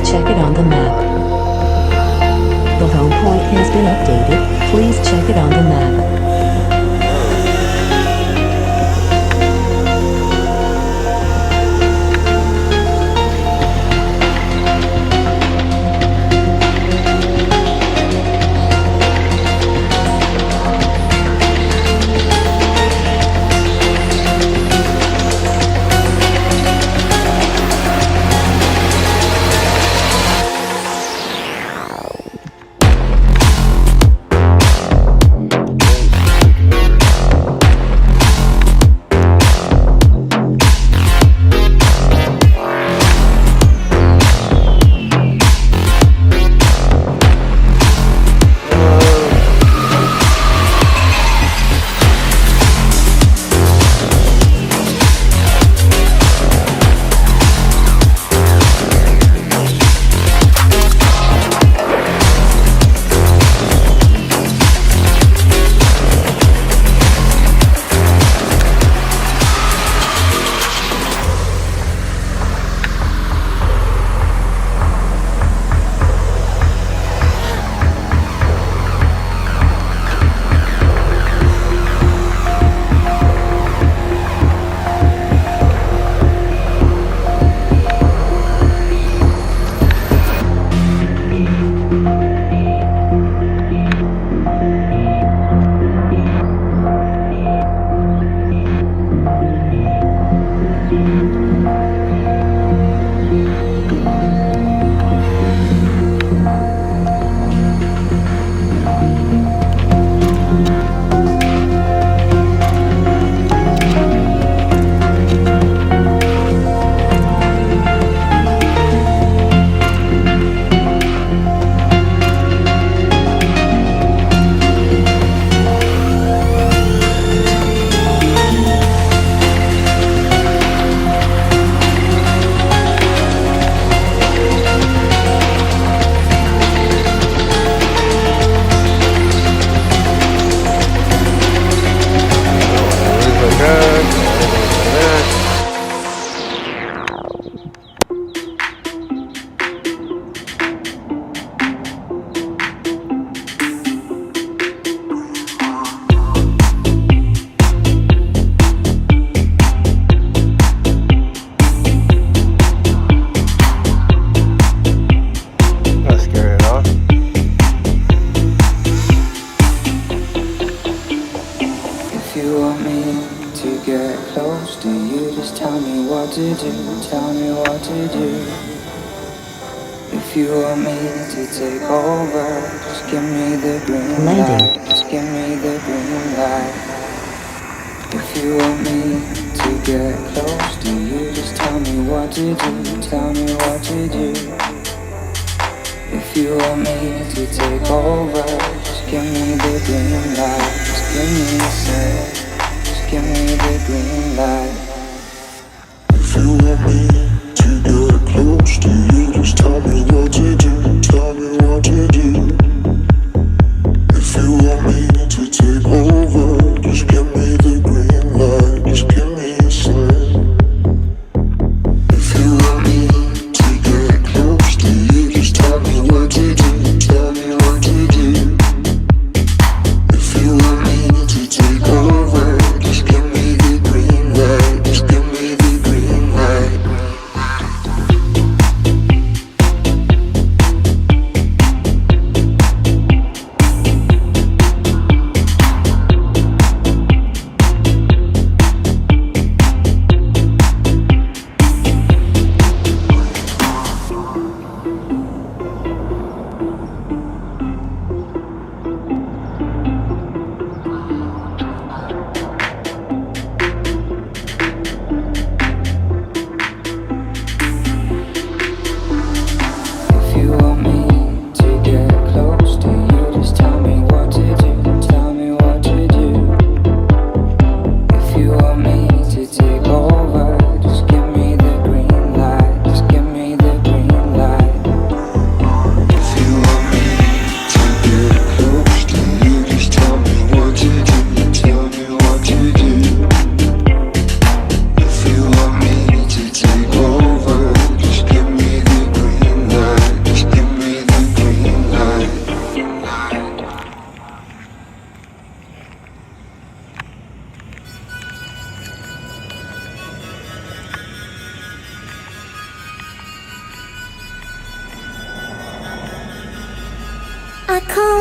check it on the map. The home point has been updated. Please check it on the map.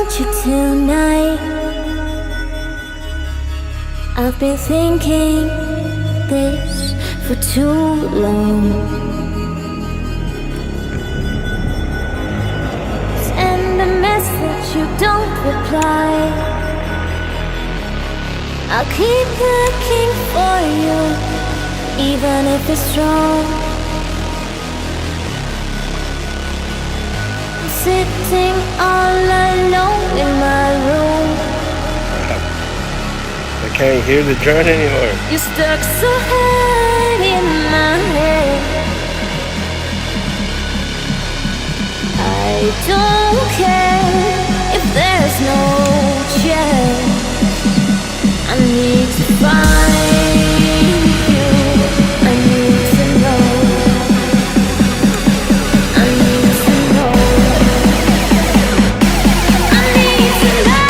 called you tonight. I've been thinking this for too long. Send a message, you don't reply. I'll keep looking for you, even if it's wrong. I'm sitting all alone in my room. I can't hear the drum anymore. You stuck so hard in my head. I don't care if there's no chance. I need to find you. I need to know. I need to know. I need to know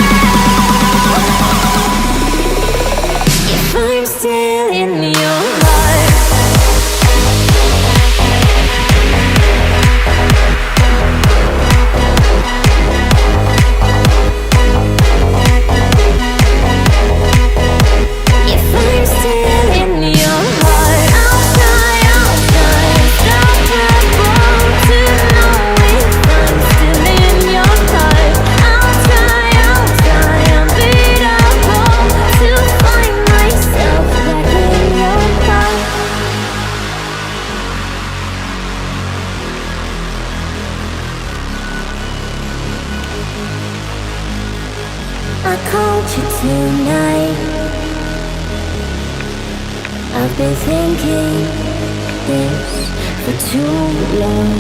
if I'm still in your heart. If I'm still in your heart, I'll try stop the phone to know if I'm still in your heart. I'll try unbeatable to find myself back in your heart. I called you tonight. I've been thinking this for too long.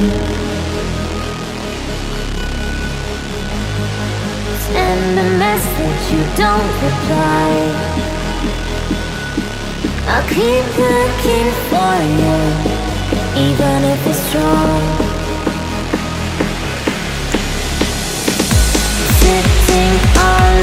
Send a message, you don't reply. I'll keep looking for you, even if it's wrong. Sitting all